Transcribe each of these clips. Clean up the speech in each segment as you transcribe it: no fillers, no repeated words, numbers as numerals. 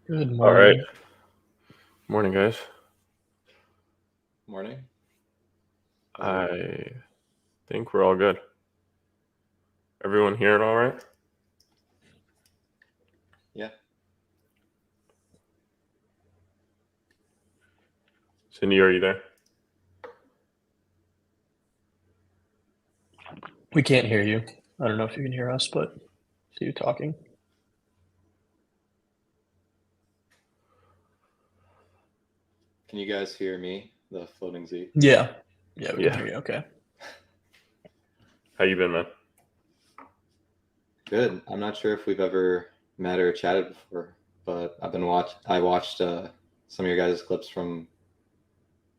Good All right. morning. Morning, guys. Morning. How's it going? I think we're all good. Everyone hearing all right? Yeah. Cindy, are you there? We can't hear you. I don't know if you can hear us, but see you talking. Can you guys hear me, the floating Z? Yeah. Yeah, we Yeah. can hear you. Okay. How you been, man? Good. I'm not sure if we've ever met or chatted before, but I watched some of your guys' clips from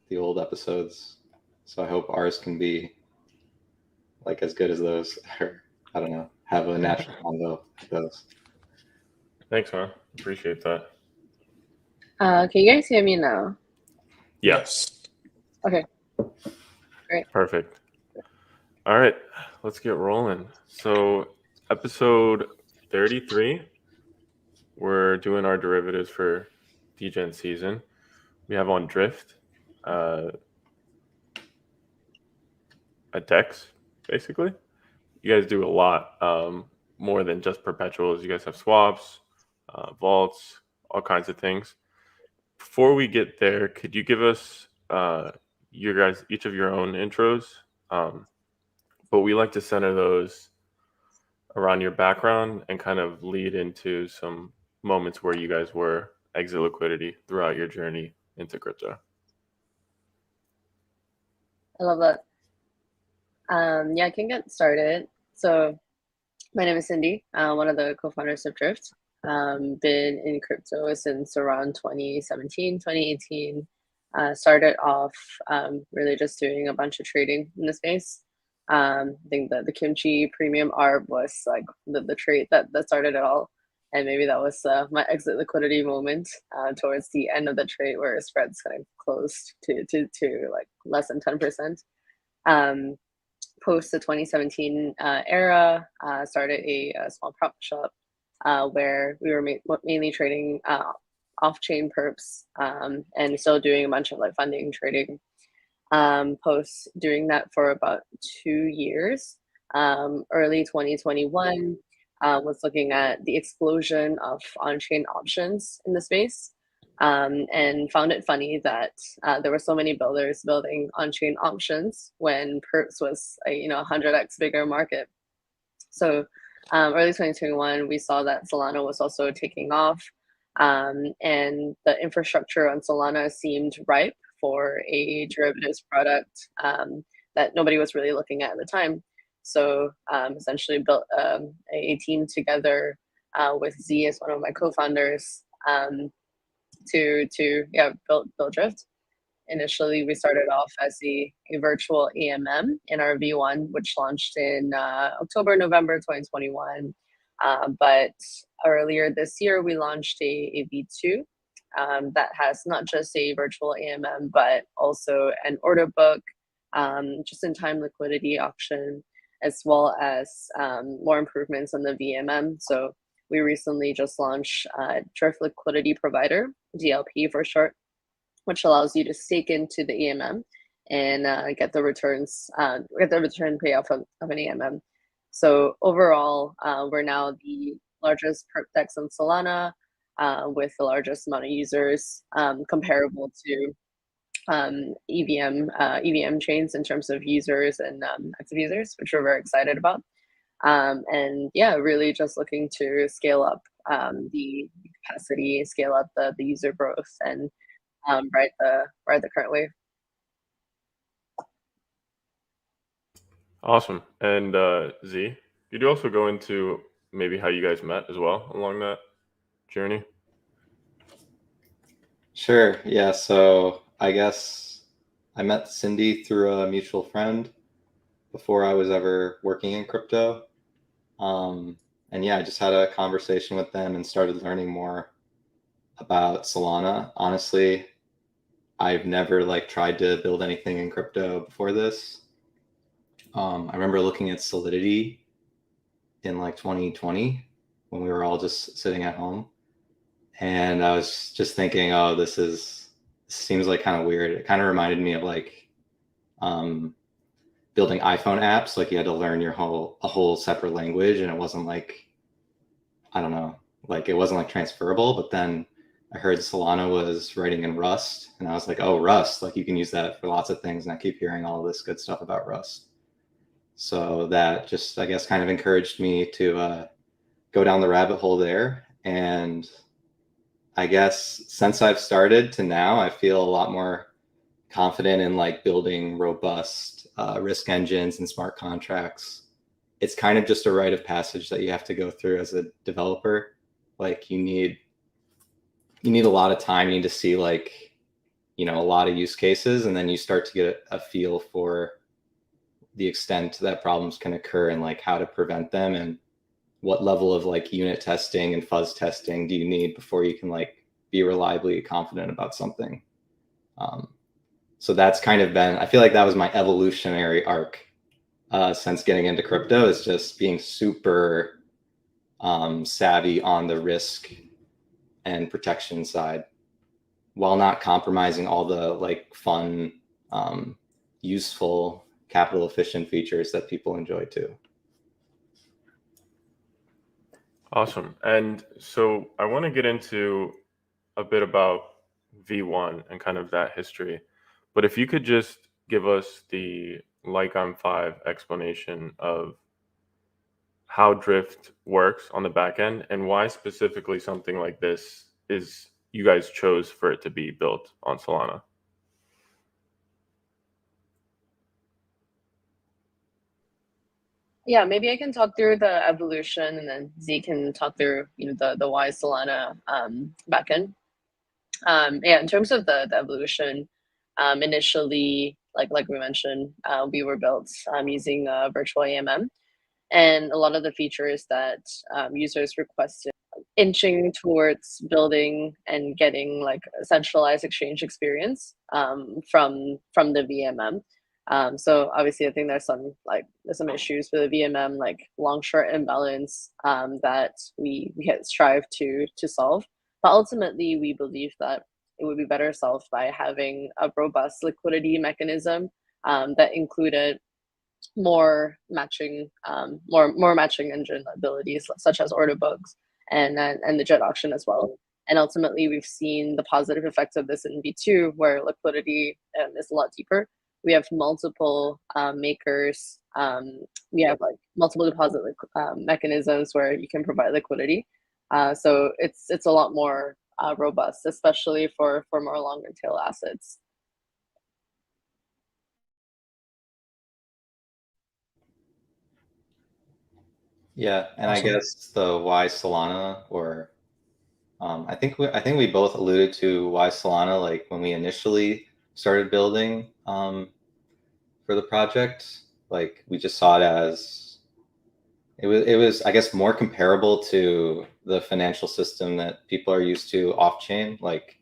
the old episodes, so I hope ours can be like as good as those, or I don't know, have a natural combo like those. Thanks, man. Appreciate that. Can you guys hear me now? Yeah. Yes. Okay. Great. Perfect. All right. Let's get rolling. So, episode 33, we're doing our derivatives for DGen season. We have on Drift, a DEX, basically. You guys do a lot more than just perpetuals. You guys have swaps, vaults, all kinds of things. Before we get there, could you give us your guys each of your own intros? But we like to center those around your background and kind of lead into some moments where you guys were Exit Liquidity throughout your journey into crypto. I love that. Yeah, I can get started. So my name is Cindy, one of the co-founders of Drift. Been in crypto since around 2017, 2018. Started off really just doing a bunch of trading in the space. I think that the kimchi premium ARB was like the trade that started it all. And maybe that was my exit liquidity moment towards the end of the trade where spreads kind of closed to like less than 10%. Post the 2017 era, started a small prop shop where we were mainly trading off-chain perps and still doing a bunch of like funding trading. Post doing that for about 2 years. Early 2021 was looking at the explosion of on-chain options in the space. And found it funny that there were so many builders building on-chain options when Perps was a 100x bigger market. So early 2021, we saw that Solana was also taking off, and the infrastructure on Solana seemed ripe for a derivatives product that nobody was really looking at the time. So essentially built a team together with Z as one of my co-founders to build Drift. Initially, we started off as a virtual AMM in our V1, which launched in October, November 2021. But earlier this year, we launched a V2 that has not just a virtual AMM, but also an order book, just-in-time liquidity auction, as well as more improvements on the VMM. So we recently just launched Drift Liquidity Provider, DLP for short, which allows you to stake into the AMM and get the return payoff of an AMM. So overall, we're now the largest perp DEX on Solana with the largest amount of users, comparable to EVM chains in terms of users and active users, which we're very excited about. And yeah, really just looking to scale up the capacity, scale up the user growth, and ride the current wave. Awesome. And Z, could you also go into maybe how you guys met as well along that journey? Sure. Yeah. So I guess I met Cindy through a mutual friend before I was ever working in crypto. And yeah, I just had a conversation with them and started learning more about Solana. Honestly, I've never like tried to build anything in crypto before this. I remember looking at Solidity in like 2020 when we were all just sitting at home. And I was just thinking, oh, this seems like kind of weird. It kind of reminded me of like building iPhone apps. Like you had to learn a whole separate language, and it wasn't like, I don't know, like it wasn't like transferable. But then I heard Solana was writing in Rust, and I was like, oh, Rust, like you can use that for lots of things. And I keep hearing all this good stuff about Rust. So that just, I guess, kind of encouraged me to go down the rabbit hole there. And I guess since I've started to now, I feel a lot more confident in like building robust risk engines and smart contracts. It's kind of just a rite of passage that you have to go through as a developer. Like you need a lot of time. You need to see like, a lot of use cases, and then you start to get a feel for the extent that problems can occur and like how to prevent them, and what level of like unit testing and fuzz testing do you need before you can like be reliably confident about something. So that's kind of been, I feel like that was my evolutionary arc since getting into crypto, is just being super savvy on the risk and protection side, while not compromising all the like fun, useful, capital efficient features that people enjoy too. Awesome. And so I want to get into a bit about V1 and kind of that history. But if you could just give us the like I'm 5 explanation of how Drift works on the back end, and why specifically something like this is you guys chose for it to be built on Solana. Yeah, maybe I can talk through the evolution, and then Z can talk through the why Solana backend. Yeah, in terms of the evolution, initially, like we mentioned, we were built using virtual AMM, and a lot of the features that users requested, inching towards building and getting like a centralized exchange experience from the VMM. So obviously, I think there's some issues with the VMM, like long short imbalance that we had strived to solve. But ultimately, we believe that it would be better solved by having a robust liquidity mechanism that included more matching engine abilities, such as order books and the jet auction as well. And ultimately, we've seen the positive effects of this in V2, where liquidity is a lot deeper. We have multiple makers. We have like multiple deposit mechanisms where you can provide liquidity. So it's a lot more robust, especially for more longer tail assets. Yeah, and Awesome. I guess the why Solana, or I think we both alluded to why Solana, like when we initially started building for the project. Like we just saw it as it was I guess more comparable to the financial system that people are used to off chain. Like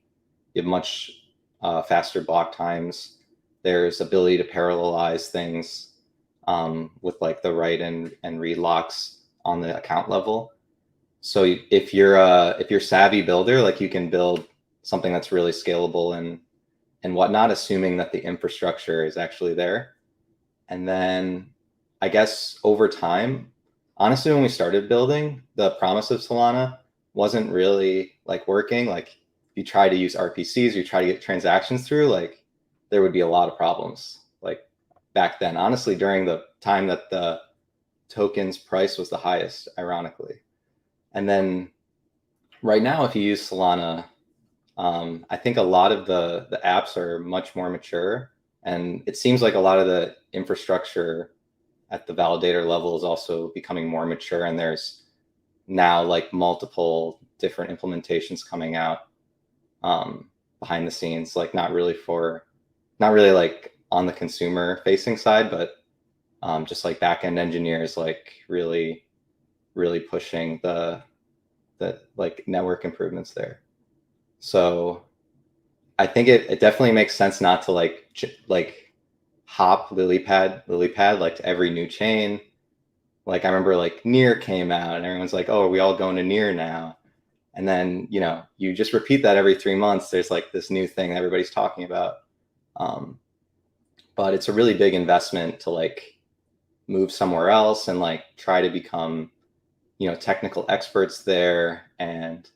you have much faster block times. There's ability to parallelize things with like the write and read locks on the account level. So if you're savvy builder, like you can build something that's really scalable and whatnot, assuming that the infrastructure is actually there. And then I guess over time, honestly, when we started building, the promise of Solana wasn't really like working. Like if you try to use RPCs, you try to get transactions through, like there would be a lot of problems. Like back then, honestly, during the time that the token's price was the highest, ironically. And then right now, if you use Solana, I think a lot of the apps are much more mature, and it seems like a lot of the infrastructure at the validator level is also becoming more mature, and there's now like multiple different implementations coming out behind the scenes, like not really like on the consumer facing side, but just like back-end engineers like really pushing the like network improvements there. So I think it definitely makes sense not to like hop lily pad like to every new chain. Like I remember like Near came out and everyone's like, oh, are we all going to Near now? And then, you know, you just repeat that every 3 months. There's like this new thing that everybody's talking about. But it's a really big investment to like move somewhere else and like try to become, you know, technical experts there. And,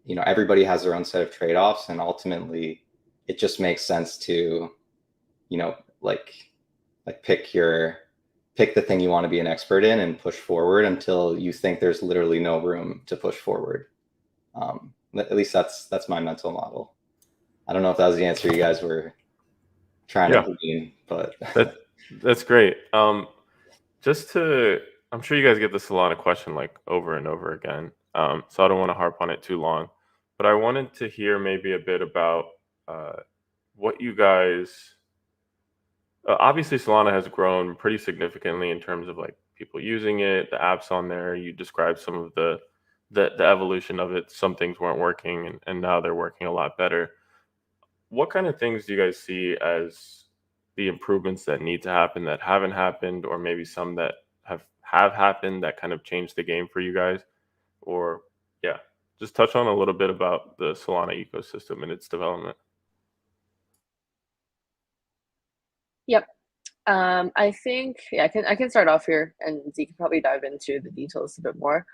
you know, everybody has their own set of trade-offs, and ultimately it just makes sense to, you know, like pick the thing you want to be an expert in and push forward until you think there's literally no room to push forward. At least that's my mental model. I don't know if that was the answer you guys were trying to glean, but that's great. I'm sure you guys get the Solana question like over and over again. So I don't want to harp on it too long, but I wanted to hear maybe a bit about what you guys. Obviously, Solana has grown pretty significantly in terms of like people using it, the apps on there. You described some of the evolution of it. Some things weren't working, and now they're working a lot better. What kind of things do you guys see as the improvements that need to happen that haven't happened, or maybe some that have happened that kind of changed the game for you guys? Or yeah, just touch on a little bit about the Solana ecosystem and its development. Yep. I think I can start off here, and Z can probably dive into the details a bit more.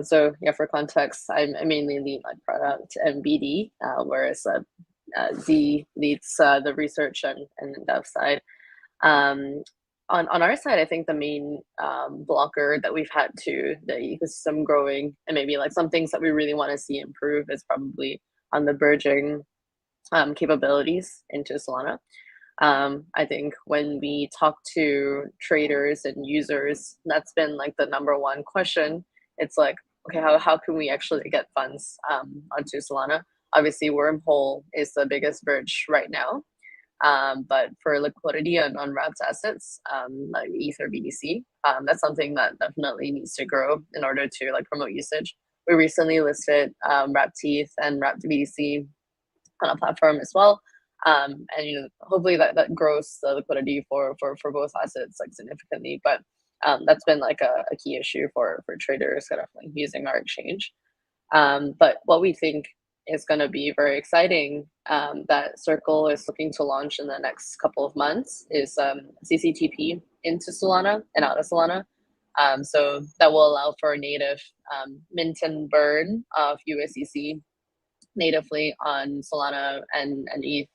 So yeah, for context, I mainly lead like product and BD, whereas Z leads the research and dev side. On our side, I think the main blocker that we've had to the ecosystem growing, and maybe like some things that we really want to see improve, is probably on the burgeoning capabilities into Solana. I think when we talk to traders and users, that's been like the number one question. It's like, okay, how can we actually get funds onto Solana? Obviously, Wormhole is the biggest bridge right now. But for liquidity on wrapped assets, like Ether BTC, that's something that definitely needs to grow in order to like promote usage. We recently listed wrapped ETH and wrapped BTC on a platform as well. And you know, hopefully that grows the liquidity for both assets like significantly. But that's been like a key issue for traders kind of like using our exchange. But what we think is going to be very exciting that Circle is looking to launch in the next couple of months is CCTP into Solana and out of Solana. So that will allow for a native mint and burn of USDC natively on Solana and ETH,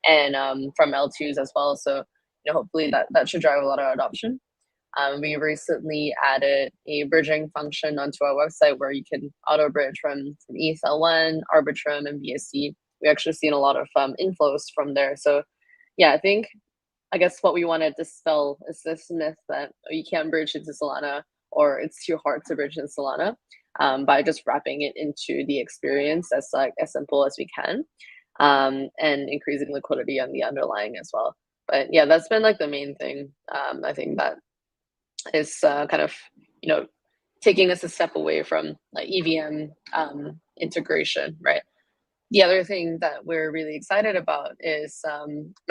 and from L2s as well. So you know, hopefully that should drive a lot of adoption. We recently added a bridging function onto our website where you can auto bridge from ETH L1, Arbitrum, and BSC. We actually seen a lot of inflows from there. So yeah, I guess what we want to dispel is this myth that you can't bridge into Solana, or it's too hard to bridge in Solana, by just wrapping it into the experience as simple as we can, and increasing liquidity on the underlying as well. But yeah, that's been like the main thing. I think that is kind of, you know, taking us a step away from like EVM integration, right? The other thing that we're really excited about is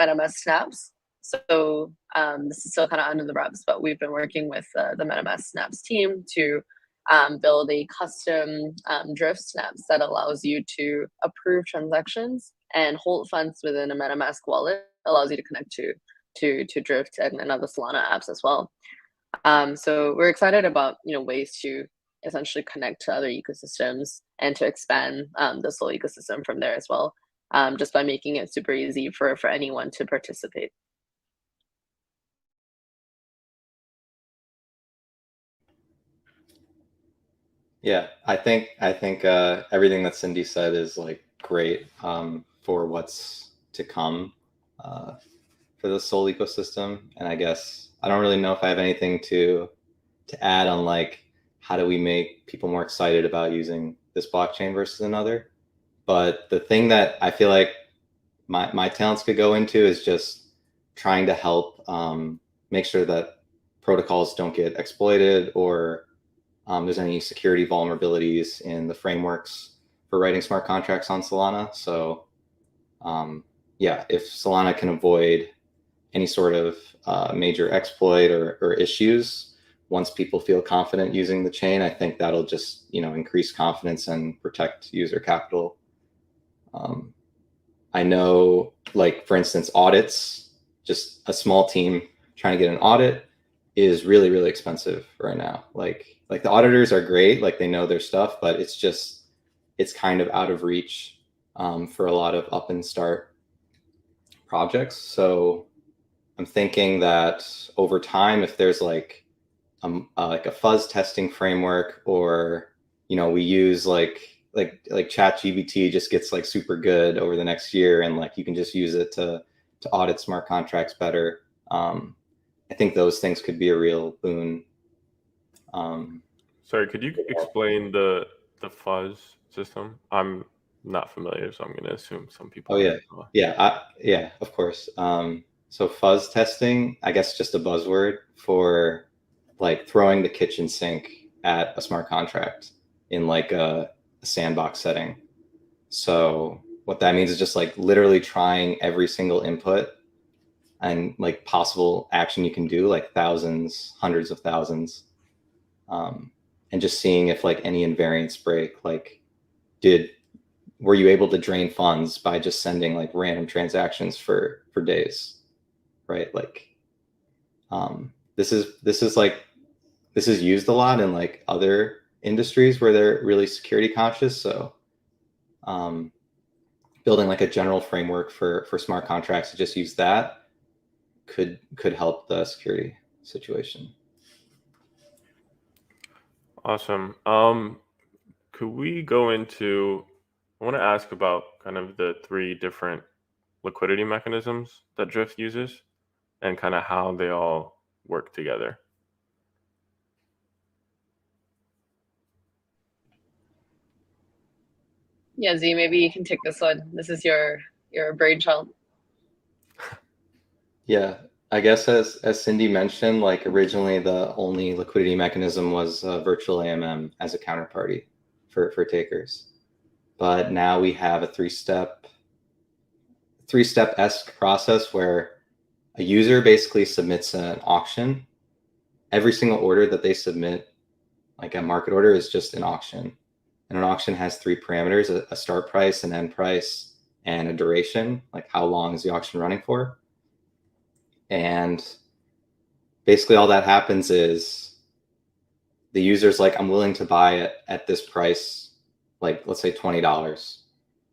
MetaMask snaps. So this is still kind of under the wraps, but we've been working with the MetaMask snaps team to build a custom drift snaps that allows you to approve transactions and hold funds within a MetaMask wallet. Allows you to connect to Drift and other Solana apps as well. So we're excited about, you know, ways to essentially connect to other ecosystems and to expand this whole ecosystem from there as well, just by making it super easy for anyone to participate. Yeah, I think everything that Cindy said is like great for what's to come for the Sol ecosystem. And I guess I don't really know if I have anything to add on like how do we make people more excited about using this blockchain versus another. But the thing that I feel like my talents could go into is just trying to help make sure that protocols don't get exploited, or there's any security vulnerabilities in the frameworks for writing smart contracts on Solana. So yeah, if Solana can avoid any sort of major exploit or issues once people feel confident using the chain, I think that'll just, increase confidence and protect user capital. I know, like, for instance, audits, just a small team trying to get an audit is really, really expensive right now. Like the auditors are great, like they know their stuff, but it's kind of out of reach for a lot of up and start projects. So I'm thinking that over time, if there's like a fuzz testing framework, or we use like ChatGPT just gets like super good over the next year, and like you can just use it to audit smart contracts better. I think those things could be a real boon. Sorry, could you explain the fuzz system? I'm not familiar, so I'm going to assume some people. Oh yeah, yeah, of course. So fuzz testing, I guess, just a buzzword for like throwing the kitchen sink at a smart contract in like a sandbox setting. So what that means is just like literally trying every single input and like possible action you can do, like thousands, hundreds of thousands, and just seeing if like any invariants break. Like, were you able to drain funds by just sending like random transactions for days, right? Like, this is used a lot in like other industries where they're really security conscious. So building like a general framework for smart contracts to just use that could help the security situation. Awesome. Could we go into, I want to ask about kind of the 3 different liquidity mechanisms that Drift uses and kind of how they all work together. Yeah, Z, maybe you can take this one. This is your brainchild. Yeah, I guess as Cindy mentioned, like originally the only liquidity mechanism was virtual AMM as a counterparty for takers, but now we have a three-step-esque process where a user basically submits an auction. Every single order that they submit, like a market order, is just an auction, and an auction has 3 parameters: a start price, an end price, and a duration, like how long is the auction running for. And basically all that happens is the user's like, I'm willing to buy it at this price, like let's say $20.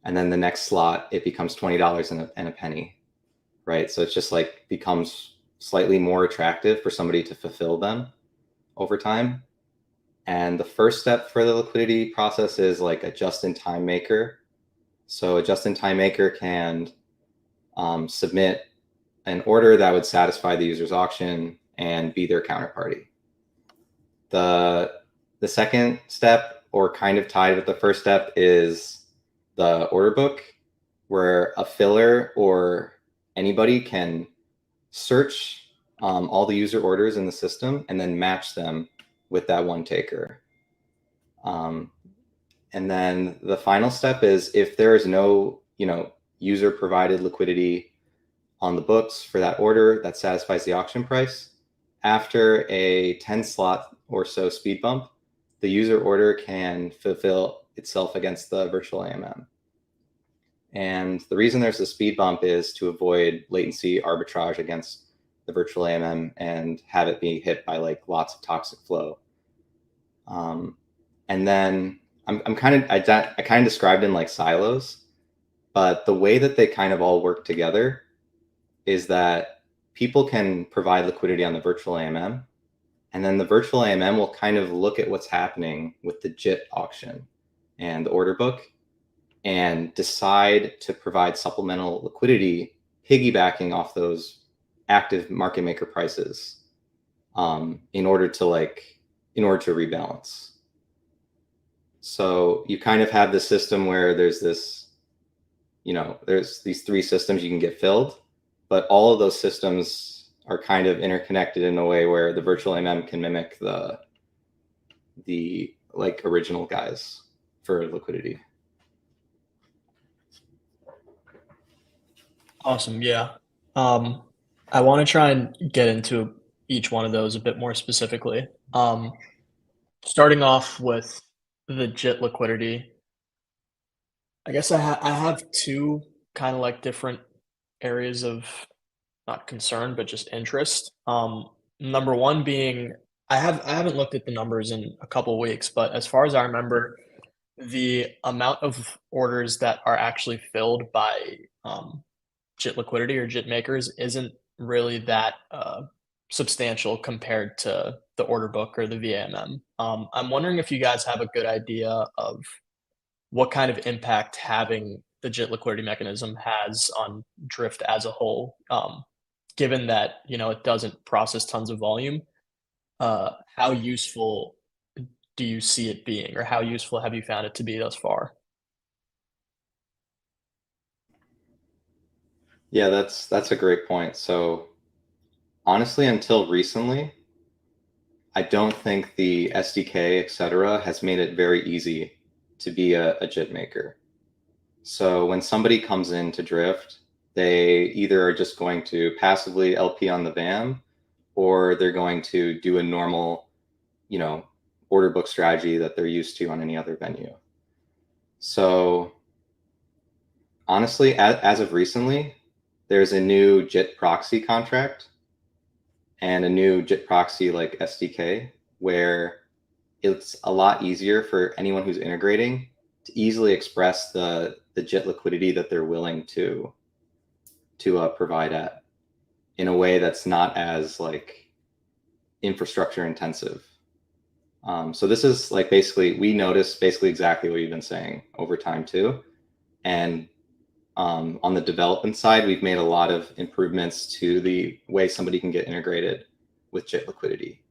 And then the next slot, it becomes $20 and a penny, right? So it's just like becomes slightly more attractive for somebody to fulfill them over time. And the first step for the liquidity process is like a just-in-time maker. So a just-in-time maker can submit an order that would satisfy the user's auction and be their counterparty. The second step, or kind of tied with the first step, is the order book, where a filler or anybody can search all the user orders in the system and then match them with that one taker. And then the final step is, if there is no user provided liquidity on the books for that order that satisfies the auction price, after a 10 slot or so speed bump, the user order can fulfill itself against the virtual AMM. And the reason there's a speed bump is to avoid latency arbitrage against the virtual AMM and have it be hit by like lots of toxic flow. And then I kind of described in like silos, but the way that they kind of all work together is that people can provide liquidity on the virtual AMM, and then the virtual AMM will kind of look at what's happening with the JIT auction and the order book and decide to provide supplemental liquidity piggybacking off those active market maker prices in order to rebalance. So you kind of have this system where there's this, there's these 3 systems you can get filled, but all of those systems are kind of interconnected in a way where the virtual AMM can mimic the like original guys for liquidity. Awesome. Yeah. I want to try and get into each one of those a bit more specifically. Starting off with the JIT liquidity, I guess I have two kind of like different areas of not concern, but just interest. Number one being I haven't looked at the numbers in a couple of weeks, but as far as I remember, the amount of orders that are actually filled by JIT liquidity or JIT makers isn't really that substantial compared to the order book or the VAMM. I'm wondering if you guys have a good idea of what kind of impact having the JIT liquidity mechanism has on Drift as a whole, given that it doesn't process tons of volume. How useful do you see it being, or how useful have you found it to be thus far? Yeah, that's a great point. So honestly, until recently, I don't think the SDK, etc., has made it very easy to be a JIT maker. So when somebody comes into Drift, they either are just going to passively LP on the VAM, or they're going to do a normal, order book strategy that they're used to on any other venue. So honestly, as of recently, there's a new JIT proxy contract and a new JIT proxy like SDK where it's a lot easier for anyone who's integrating to easily express the JIT liquidity that they're willing to provide at in a way that's not as like infrastructure intensive. So this is like basically we noticed basically exactly what you've been saying over time too, and on the development side, we've made a lot of improvements to the way somebody can get integrated with JIT liquidity.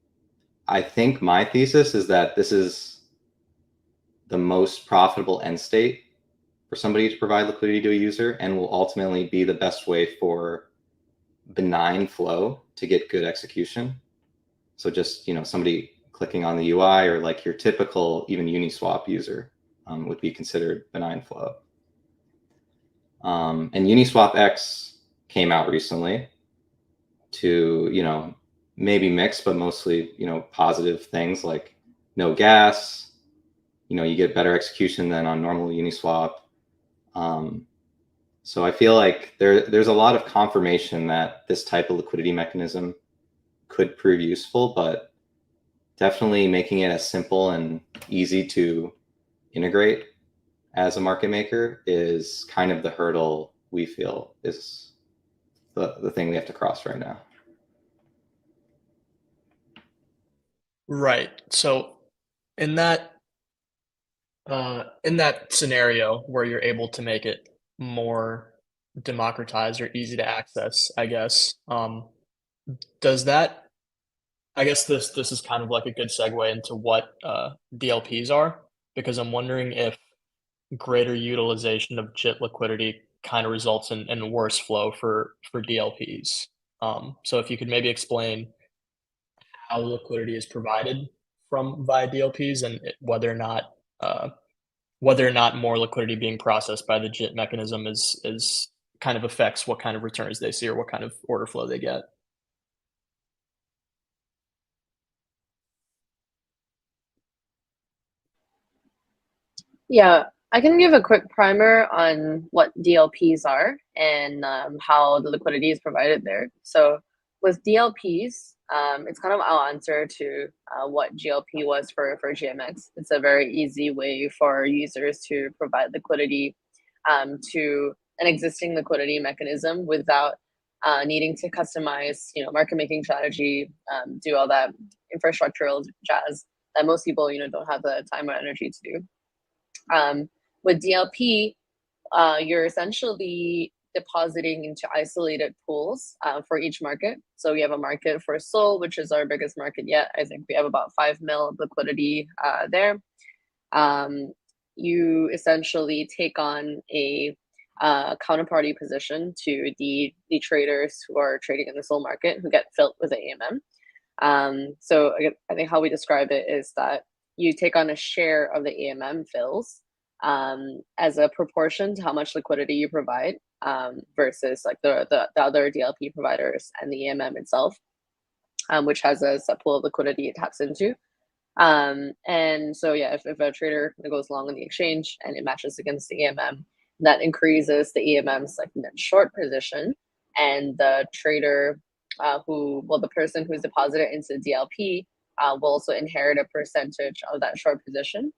I think my thesis is that this is the most profitable end state for somebody to provide liquidity to a user and will ultimately be the best way for benign flow to get good execution. So just, somebody clicking on the UI or like your typical even Uniswap user would be considered benign flow. And Uniswap X came out recently to, maybe mixed, but mostly, positive things like no gas, you get better execution than on normal Uniswap. So I feel like there's a lot of confirmation that this type of liquidity mechanism could prove useful, but definitely making it as simple and easy to integrate as a market maker is kind of the hurdle we feel is the thing we have to cross right now. Right. So in that scenario where you're able to make it more democratized or easy to access, I guess, does that I guess this is kind of like a good segue into what DLPs are, because I'm wondering if greater utilization of JIT liquidity kind of results in worse flow for DLPs. So if you could maybe explain how liquidity is provided from via DLPs and whether or not more liquidity being processed by the JIT mechanism is kind of affects what kind of returns they see or what kind of order flow they get. Yeah, I can give a quick primer on what DLPs are and how the liquidity is provided there. So with DLPs, it's kind of our answer to what GLP was for GMX. It's a very easy way for users to provide liquidity to an existing liquidity mechanism without needing to customize, market making strategy, do all that infrastructural jazz that most people, don't have the time or energy to do. With DLP, you're essentially depositing into isolated pools for each market. So we have a market for Sol, which is our biggest market yet. I think we have about 5 mil of liquidity there. You essentially take on a counterparty position to the traders who are trading in the Sol market who get filled with AMM. So I think how we describe it is that you take on a share of the AMM fills as a proportion to how much liquidity you provide versus like the other DLP providers and the AMM itself. which has a set pool of liquidity it taps into. And so yeah, if a trader goes long on the exchange and it matches against the EMM, that increases the EMM's like net short position, and the trader the person who's deposited into DLP will also inherit a percentage of that short position.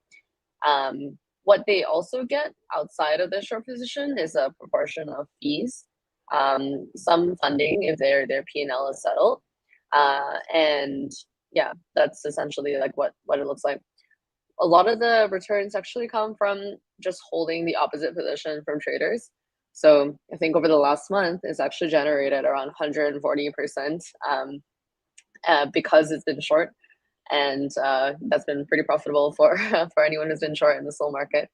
What they also get outside of the short position is a proportion of fees, some funding if their P&L is settled, and yeah, that's essentially like what it looks like. A lot of the returns actually come from just holding the opposite position from traders. So I think over the last month, it's actually generated around 140% because it's been short, and that's been pretty profitable for for anyone who's been short in the SOL market.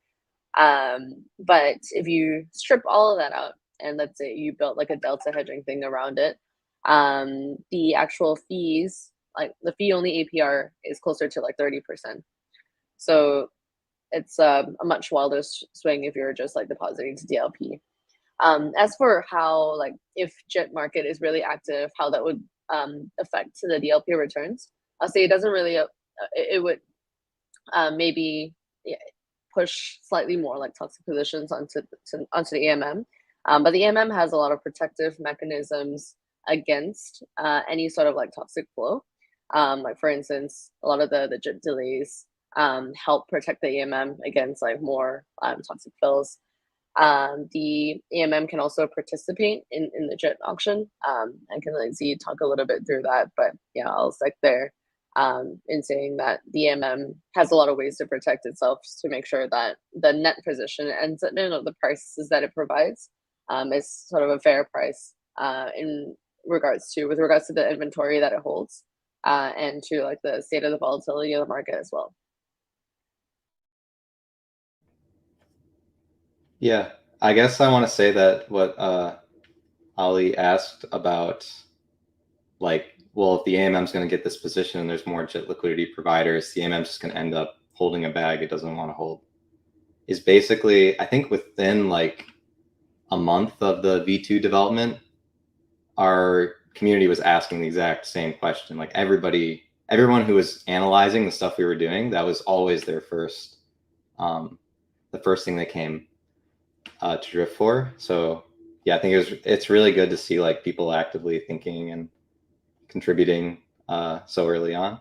But if you strip all of that out, and let's say you built like a delta hedging thing around it, the actual fees, like the fee only APR, is closer to like 30%. So it's a much wilder swing if you're just like depositing to DLP. As for how, like, if JIT market is really active, how that would affect the DLP returns, I'll say it doesn't really. It would maybe push slightly more like toxic positions onto the EMM, but the EMM has a lot of protective mechanisms against any sort of like toxic flow. Like for instance, a lot of the JIT delays help protect the EMM against like more toxic fills. The EMM can also participate in the JIT auction. I can let Z talk a little bit through that, but yeah, I'll stick there in saying that the EMM has a lot of ways to protect itself to make sure that the net position ends up in the prices that it provides is sort of a fair price with regards to the inventory that it holds and to like the state of the volatility of the market as well. Yeah, I guess I want to say that what Ali asked about, like, well, if the AMM is going to get this position and there's more JIT liquidity providers, the AMM is just going to end up holding a bag it doesn't want to hold, is basically, I think within like a month of the V2 development, our community was asking the exact same question. Like everyone who was analyzing the stuff we were doing, that was always their first, the first thing they came to drift for. So yeah, I think it's really good to see like people actively thinking and contributing so early on.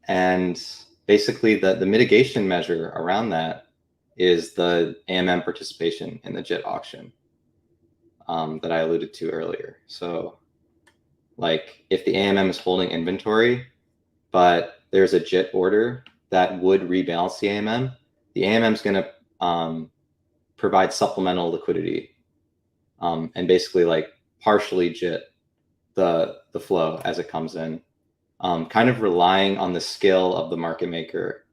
And basically the mitigation measure around that is the AMM participation in the JIT auction that I alluded to earlier. So like if the AMM is holding inventory, but there's a JIT order that would rebalance the AMM is going to provide supplemental liquidity and basically like partially JIT the flow as it comes in, kind of relying on the skill of the market maker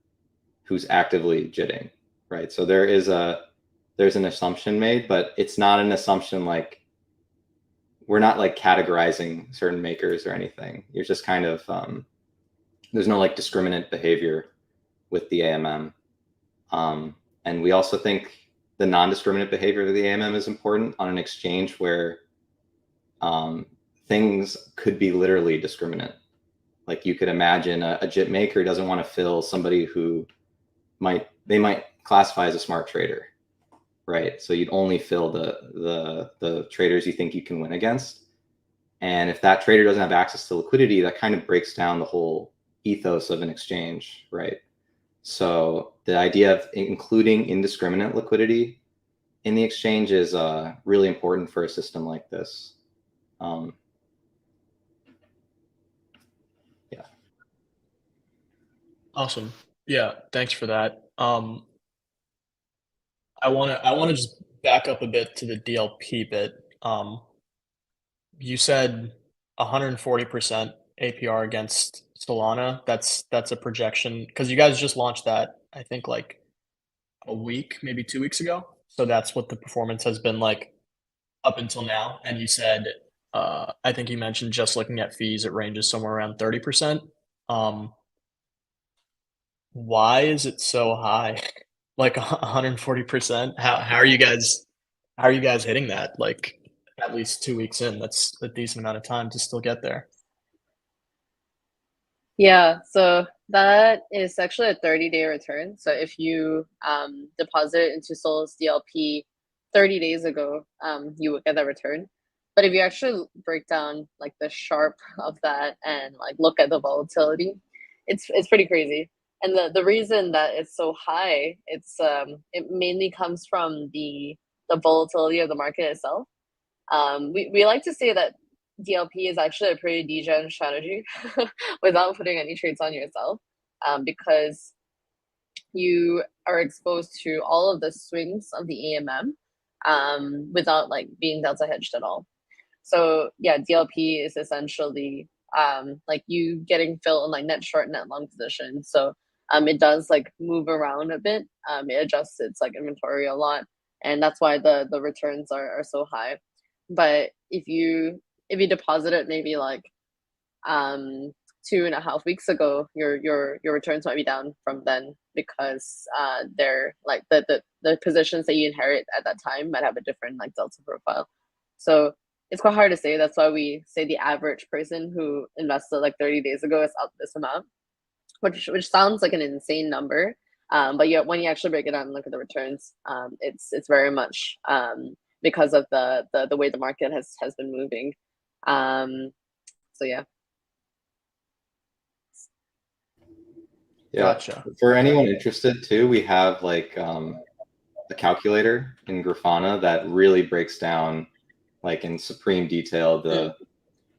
who's actively JITting, right? So there's an assumption made, but it's not an assumption like we're not like categorizing certain makers or anything. You're just kind of there's no like discriminant behavior with the AMM, and we also think the non-discriminant behavior of the AMM is important on an exchange where things could be literally discriminant. Like you could imagine a JIT maker doesn't want to fill somebody who might classify as a smart trader, right? So you'd only fill the traders you think you can win against. And if that trader doesn't have access to liquidity, that kind of breaks down the whole ethos of an exchange, right? So the idea of including indiscriminate liquidity in the exchange is really important for a system like this. Yeah. Awesome. Yeah, thanks for that. I wanna just back up a bit to the DLP bit. You said 140% APR against Solana. That's a projection because you guys just launched that, I think, like a week, maybe 2 weeks ago. So that's what the performance has been like up until now. And you said, I think you mentioned just looking at fees, it ranges somewhere around 30%. Why is it so high? Like 140%? How are you guys hitting that? Like at least 2 weeks in, that's a decent amount of time to still get there. Yeah, so that is actually a 30-day return. So if you deposit into Sol's DLP 30 days ago, you would get that return. But if you actually break down like the sharp of that and like look at the volatility, it's pretty crazy. And the reason that it's so high, it mainly comes from the volatility of the market itself. We like to say that DLP is actually a pretty degen strategy without putting any trades on yourself, because you are exposed to all of the swings of the AMM, without like being delta hedged at all. So yeah, DLP is essentially like you getting filled in like net short, net long position. So it does like move around a bit. It adjusts its like inventory a lot, and that's why the returns are so high. But if you deposit it maybe like 2.5 weeks ago, your returns might be down from then, because they're like the positions that you inherit at that time might have a different like delta profile. So it's quite hard to say. That's why we say the average person who invested like 30 days ago is up this amount, which sounds like an insane number. But yeah, when you actually break it down and look at the returns, it's very much because of the way the market has been moving. So yeah. Yeah. Gotcha. For anyone interested too, we have like a calculator in Grafana that really breaks down like in supreme detail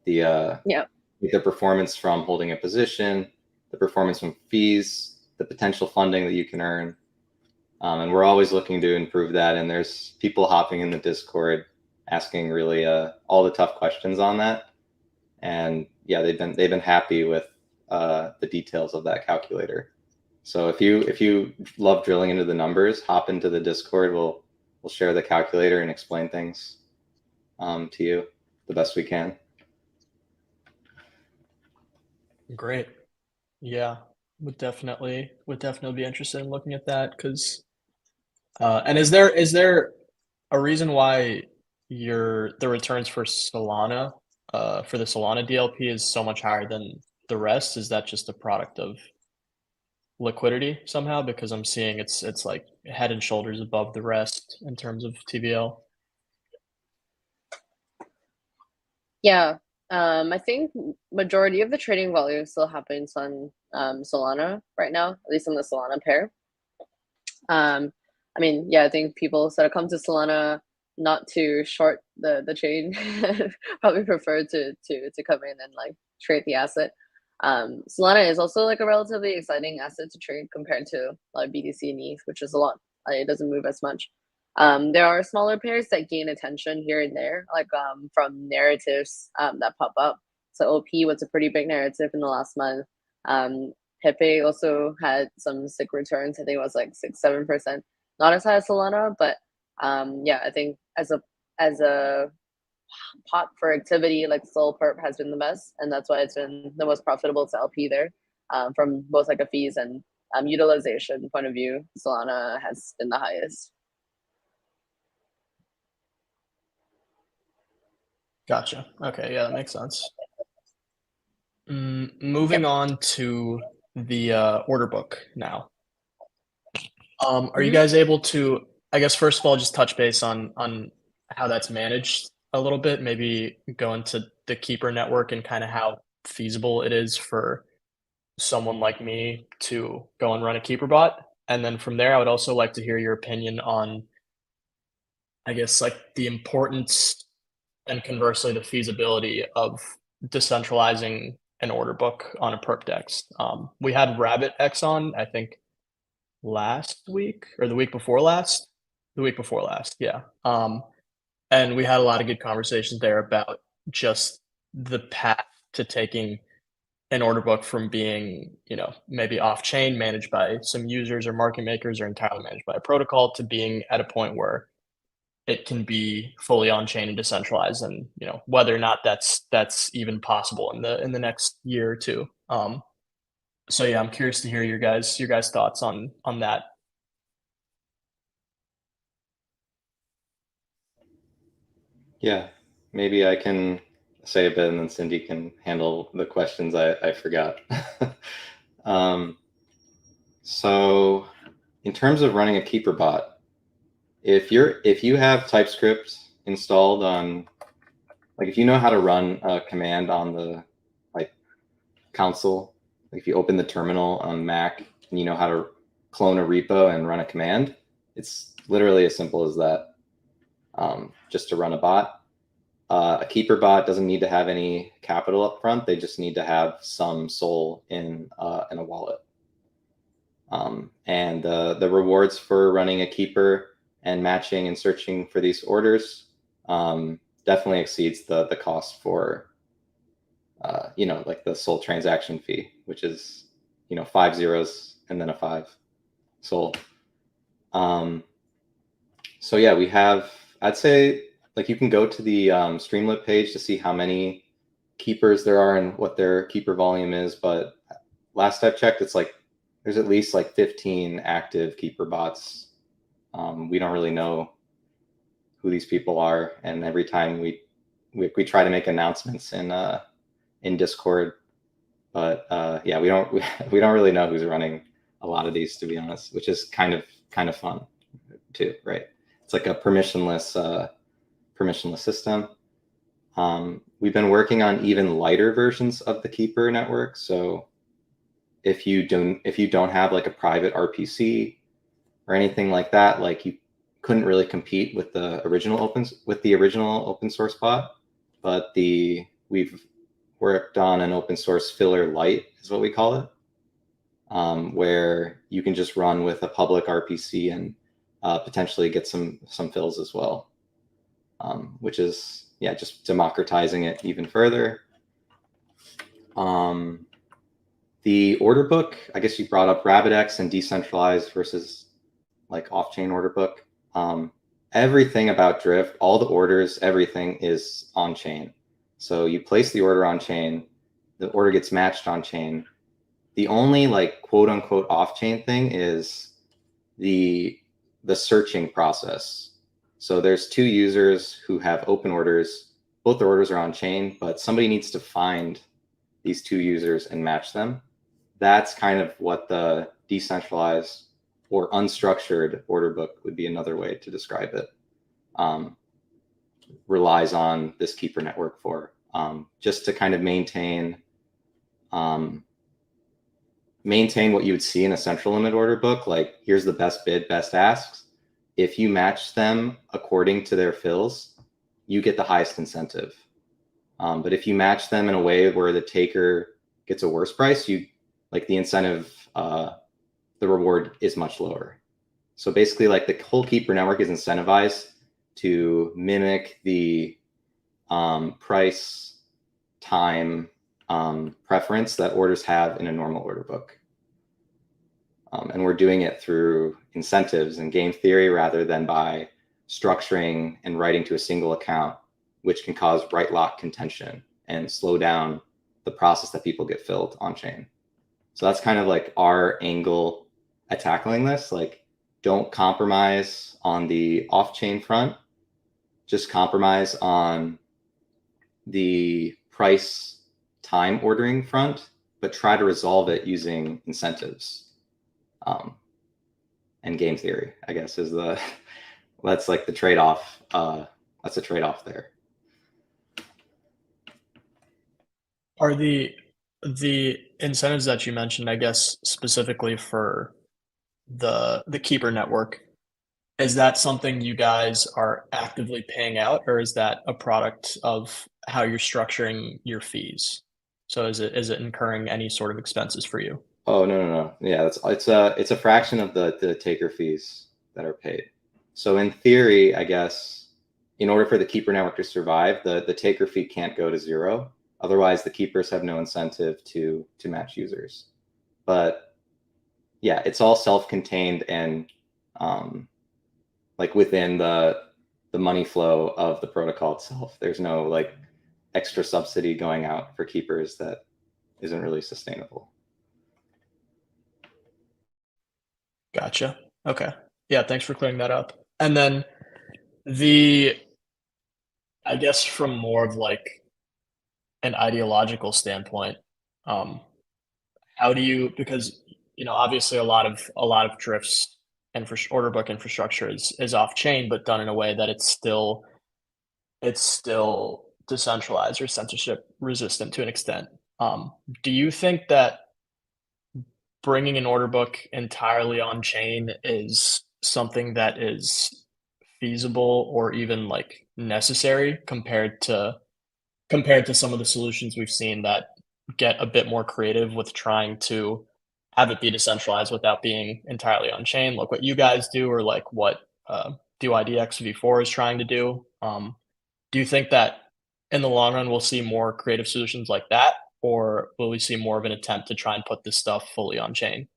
Yeah. the performance from holding a position, the performance from fees, the potential funding that you can earn. And we're always looking to improve that. And there's people hopping in the Discord asking really all the tough questions on that. And yeah, they've been happy with the details of that calculator. So if you love drilling into the numbers, hop into the Discord. We'll share the calculator and explain things to you the best we can. Great. Yeah, would definitely be interested in looking at that because and is there a reason why the returns for Solana for the Solana DLP is so much higher than the rest? Is that just a product of liquidity somehow? Because I'm seeing it's like head and shoulders above the rest in terms of TVL. Yeah. I think majority of the trading volume still happens on Solana right now, at least on the Solana pair. I mean, yeah, I think people sort of come to Solana not to short the chain, probably prefer to come in and like trade the asset. Solana is also like a relatively exciting asset to trade compared to like BTC and ETH, which is a lot. It doesn't move as much. There are smaller pairs that gain attention here and there, like from narratives that pop up. So OP was a pretty big narrative in the last month. Pepe also had some sick returns. I think it was like 6-7%. Not as high as Solana, but yeah, I think as a pot for activity, like Sol Perp has been the best, and that's why it's been the most profitable to LP there, from both like a fees and utilization point of view. Solana has been the highest. Gotcha. Okay, yeah, that makes sense. Moving on to the order book now. Are you guys able to, I guess, first of all, just touch base on how that's managed a little bit, maybe go into the keeper network and kind of how feasible it is for someone like me to go and run a keeper bot? And then from there, I would also like to hear your opinion on, I guess, like the importance and conversely the feasibility of decentralizing an order book on a perp dex. We had Rabbit X on, I think, last week or the week before last, yeah. And we had a lot of good conversations there about just the path to taking an order book from being, maybe off chain managed by some users or market makers or entirely managed by a protocol to being at a point where it can be fully on chain and decentralized, and whether or not that's even possible in the next year or two. So yeah, I'm curious to hear your guys thoughts on that. Yeah, maybe I can say a bit, and then Cindy can handle the questions I forgot. So in terms of running a keeper bot, if you have TypeScript installed on, like if you know how to run a command on the like console, like if you open the terminal on Mac and you know how to clone a repo and run a command, it's literally as simple as that, just to run a bot. A keeper bot doesn't need to have any capital up front. They just need to have some SOL in a wallet. And the rewards for running a keeper and matching and searching for these orders definitely exceeds the cost for, like the SOL transaction fee, which is, 5 zeros and then a 5 SOL. So yeah, we have, I'd say, like you can go to the Streamlit page to see how many keepers there are and what their keeper volume is. But last I've checked, it's like there's at least like 15 active keeper bots. We don't really know who these people are, and every time we try to make announcements in Discord, but yeah, we don't really know who's running a lot of these, to be honest, which is kind of fun too, right? It's like a permissionless system. We've been working on even lighter versions of the Keeper network. So if you don't have like a private RPC or anything like that, like you couldn't really compete with the original open source bot. But we've worked on an open source filler light, is what we call it, where you can just run with a public RPC and potentially get some fills as well, which is, yeah, just democratizing it even further. The order book, I guess you brought up RabbitX and decentralized versus like off-chain order book. Everything about Drift, all the orders, everything is on-chain. So you place the order on-chain, the order gets matched on-chain. The only like quote unquote off-chain thing is the searching process. So there's two users who have open orders. Both the orders are on chain, but somebody needs to find these two users and match them. That's kind of what the decentralized or unstructured order book would be another way to describe it. Relies on this keeper network for, just to kind of maintain what you would see in a central limit order book. Like, here's the best bid, best asks. If you match them according to their fills, you get the highest incentive. But if you match them in a way where the taker gets a worse price, the incentive, the reward is much lower. So basically, like, the whole keeper network is incentivized to mimic the price time preference that orders have in a normal order book. And we're doing it through incentives and game theory rather than by structuring and writing to a single account, which can cause write lock contention and slow down the process that people get filled on chain. So that's kind of like our angle at tackling this. Like, don't compromise on the off-chain front, just compromise on the price time ordering front, but try to resolve it using incentives. And game theory, I guess, is that's like the trade-off. That's a trade-off there. Are the incentives that you mentioned, I guess, specifically for the keeper network, is that something you guys are actively paying out, or is that a product of how you're structuring your fees? So is it incurring any sort of expenses for you? Oh, no. Yeah, it's a fraction of the taker fees that are paid. So in theory, I guess, in order for the keeper network to survive, the taker fee can't go to zero. Otherwise, the keepers have no incentive to match users. But yeah, it's all self-contained and like within the money flow of the protocol itself. There's no like extra subsidy going out for keepers that isn't really sustainable. Gotcha. Okay. Yeah, thanks for clearing that up. And then I guess from more of like an ideological standpoint, how do you, because obviously a lot of drifts and order book infrastructure is off chain, but done in a way that it's still decentralized or censorship resistant to an extent. Do you think that bringing an order book entirely on chain is something that is feasible or even like necessary compared to some of the solutions we've seen that get a bit more creative with trying to have it be decentralized without being entirely on chain, like what you guys do, or like what DYDX V4 is trying to do. Do you think that in the long run we'll see more creative solutions like that, or will we see more of an attempt to try and put this stuff fully on chain?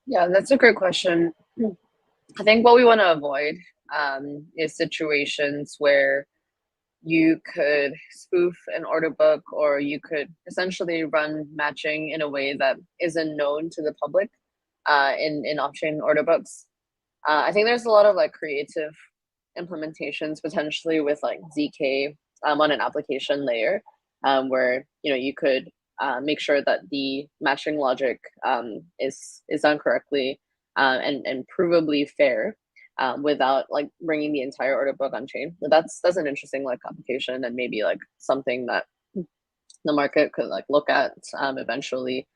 Yeah, that's a great question. I think what we want to avoid is situations where you could spoof an order book, or you could essentially run matching in a way that isn't known to the public in off-chain order books. I think there's a lot of like creative implementations potentially with like ZK on an application layer, where you could make sure that the matching logic is done correctly and provably fair, without like bringing the entire order book on chain. But that's an interesting like application, and maybe like something that the market could like look at eventually.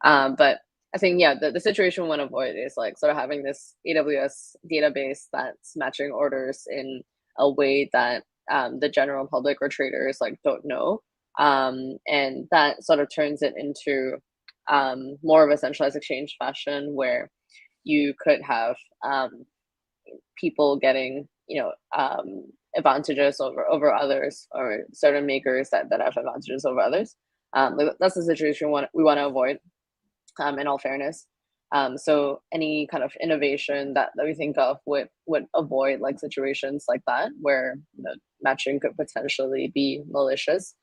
But I think, yeah, the situation we want to avoid is like sort of having this AWS database that's matching orders in a way that the general public or traders like don't know, and that sort of turns it into more of a centralized exchange fashion where you could have people getting advantages over others, or certain makers that have advantages over others. That's the situation we want to avoid, in all fairness. So any kind of innovation that we think of would avoid like situations like that where matching could potentially be malicious.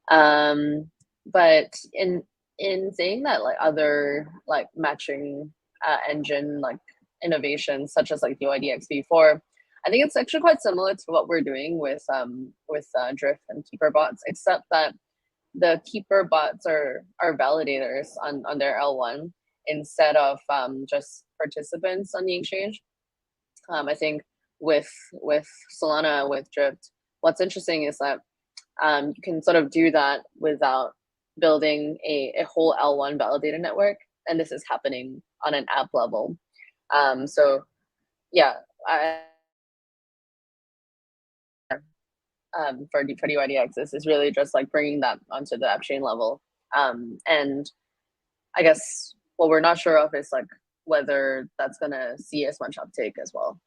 But in saying that, like other like matching engine like innovations such as like DYDX V4, I think it's actually quite similar to what we're doing with Drift and Keeper bots, except that the Keeper bots are validators on their L1 instead of just participants on the exchange. I think with Solana, with Drift, what's interesting is that you can sort of do that without building a whole L1 validator network, and this is happening on an app level. So yeah, for DYDX, this is really just like bringing that onto the app chain level. And I guess what we're not sure of is like whether that's gonna see as much uptake as well.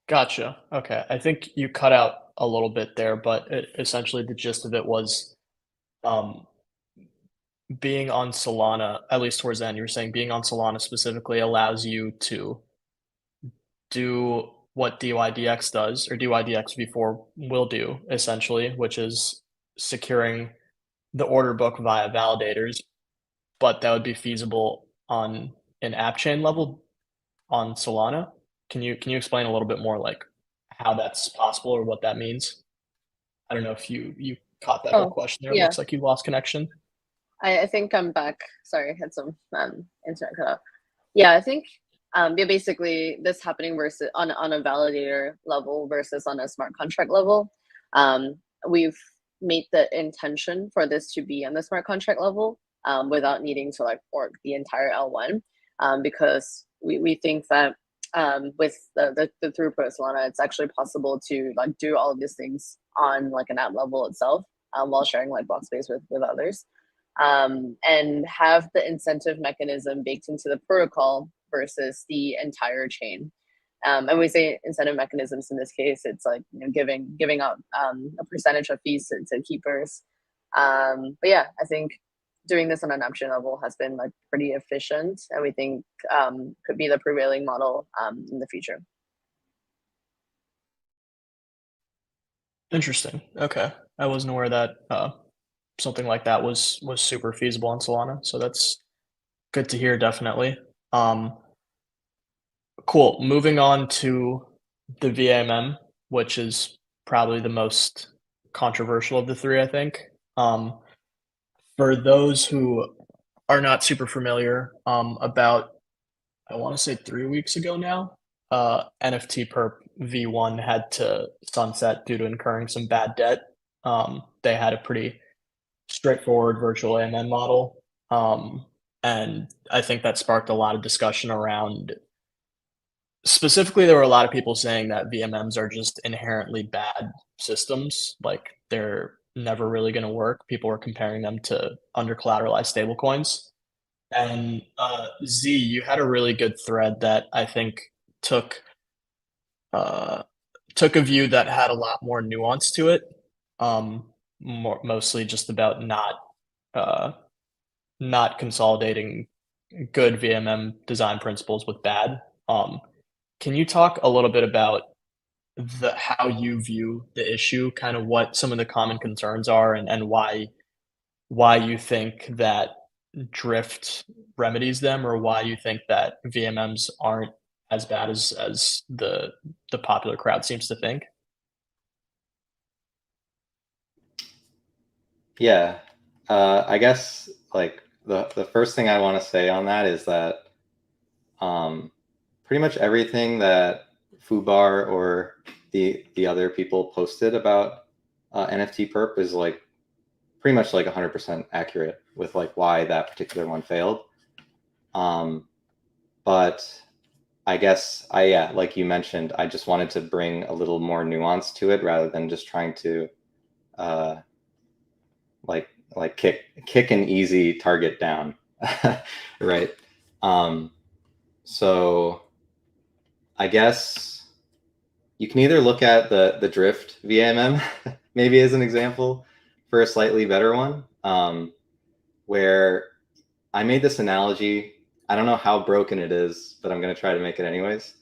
Gotcha. Okay. I think you cut out a little bit there, but essentially the gist of it was um, being on Solana, at least towards the end, you were saying being on Solana specifically allows you to do what DYDX does, or DYDX V4 will do, essentially, which is securing the order book via validators, but that would be feasible on an app chain level on Solana. Can you explain a little bit more like how that's possible or what that means? I don't know if you caught that whole question there. It Yeah, looks like you lost connection. I think I'm back. Sorry, I had some internet cut off. Yeah, I think yeah, basically this happening versus on a validator level versus on a smart contract level. We've made the intention for this to be on the smart contract level, without needing to like fork the entire L1, because we think that with the throughput of Solana, it's actually possible to like do all of these things on like an app level itself, while sharing like block space with others, and have the incentive mechanism baked into the protocol versus the entire chain. And we say incentive mechanisms in this case, it's like giving up a percentage of fees to keepers. But yeah, I think doing this on an app chain level has been like pretty efficient, and we think could be the prevailing model in the future. Interesting. Okay. I wasn't aware that something like that was super feasible on Solana. So that's good to hear, definitely. Um, Cool. Moving on to the VMM, which is probably the most controversial of the three, I think. For those who are not super familiar, about I want to say 3 weeks ago now, NFT Perp V1 had to sunset due to incurring some bad debt. They had a pretty straightforward virtual AMN model, and I think that sparked a lot of discussion around. Specifically, there were a lot of people saying that VMMs are just inherently bad systems, like, they're never really gonna work. People were comparing them to under-collateralized stablecoins. And, Z, you had a really good thread that I think took, uh took a view that had a lot more nuance to it, mostly just about uh, not consolidating good VMM design principles with bad. Can you talk a little bit about how you view the issue, kind of what some of the common concerns are, and why you think that drift remedies them, or why you think that VMMs aren't as bad as the popular crowd seems to think? Yeah, I guess like the first thing I want to say on that is that pretty much everything that Fubar or the other people posted about NFT perp is like pretty much like 100% accurate with like why that particular one failed. But I guess yeah, like you mentioned, I just wanted to bring a little more nuance to it rather than just trying to uh, like kick an easy target down, right? So I guess you can either look at the drift VMM maybe as an example for a slightly better one, where I made this analogy. I don't know how broken it is, but I'm going to try to make it anyways.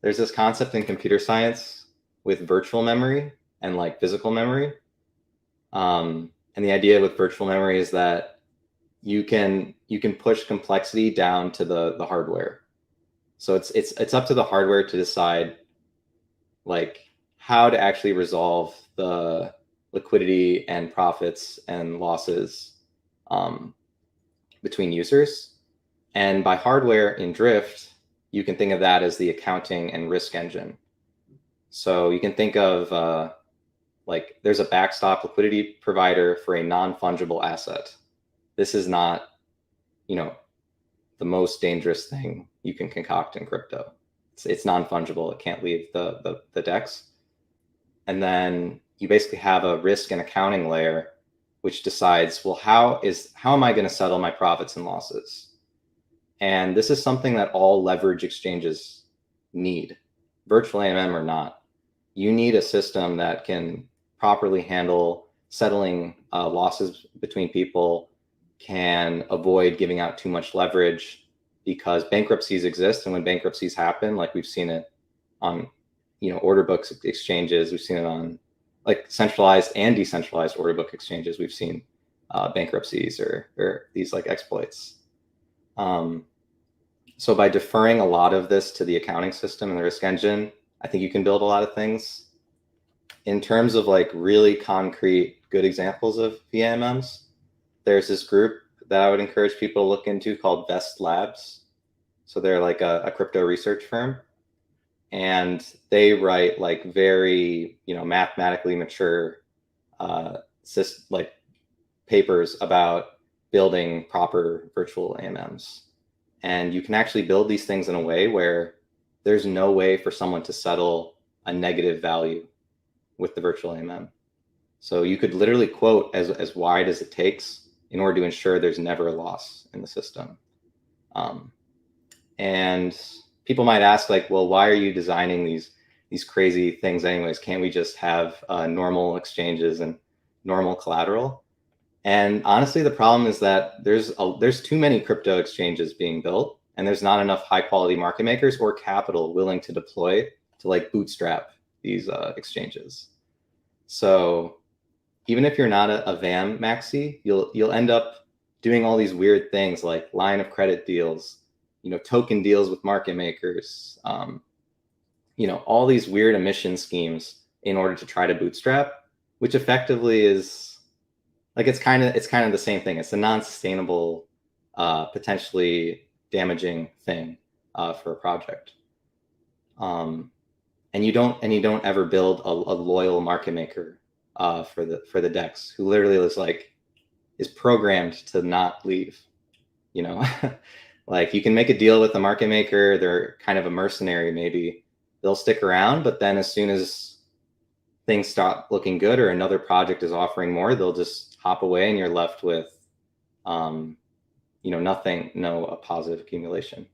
There's this concept in computer science with virtual memory and like physical memory. And the idea with virtual memory is that you can push complexity down to the hardware. So it's up to the hardware to decide like how to actually resolve the liquidity and profits and losses between users. And by hardware in Drift, you can think of that as the accounting and risk engine. So you can think of like there's a backstop liquidity provider for a non-fungible asset. This is not, the most dangerous thing you can concoct in crypto. It's non-fungible. It can't leave the DEX. And then you basically have a risk and accounting layer, which decides, well, how am I going to settle my profits and losses? And this is something that all leverage exchanges need, virtual AMM or not. You need a system that can properly handle settling losses between people, can avoid giving out too much leverage, because bankruptcies exist. And when bankruptcies happen, like we've seen it on, order books exchanges, we've seen it on like centralized and decentralized order book exchanges. We've seen bankruptcies or these like exploits. So by deferring a lot of this to the accounting system and the risk engine, I think you can build a lot of things. In terms of like really concrete good examples of VMMs, there's this group that I would encourage people to look into called Vest Labs. So they're like a crypto research firm, and they write like very, mathematically mature like papers about building proper virtual AMMs. And you can actually build these things in a way where there's no way for someone to settle a negative value with the virtual AMM. So you could literally quote as wide as it takes in order to ensure there's never a loss in the system. And people might ask, like, well, why are you designing these crazy things anyways? Can't we just have normal exchanges and normal collateral? And honestly, the problem is that there's too many crypto exchanges being built, and there's not enough high quality market makers or capital willing to deploy to like bootstrap these exchanges. So even if you're not a VAM maxi, you'll end up doing all these weird things like line of credit deals token deals with market makers, all these weird emission schemes in order to try to bootstrap, which effectively is like, it's kind of the same thing. It's a non-sustainable, potentially damaging thing for a project. And you don't ever build a loyal market maker for the DEX, who literally is programmed to not leave. Like, you can make a deal with the market maker, they're kind of a mercenary, maybe they'll stick around, but then as soon as things stop looking good or another project is offering more, they'll just hop away, and you're left with nothing, no positive accumulation.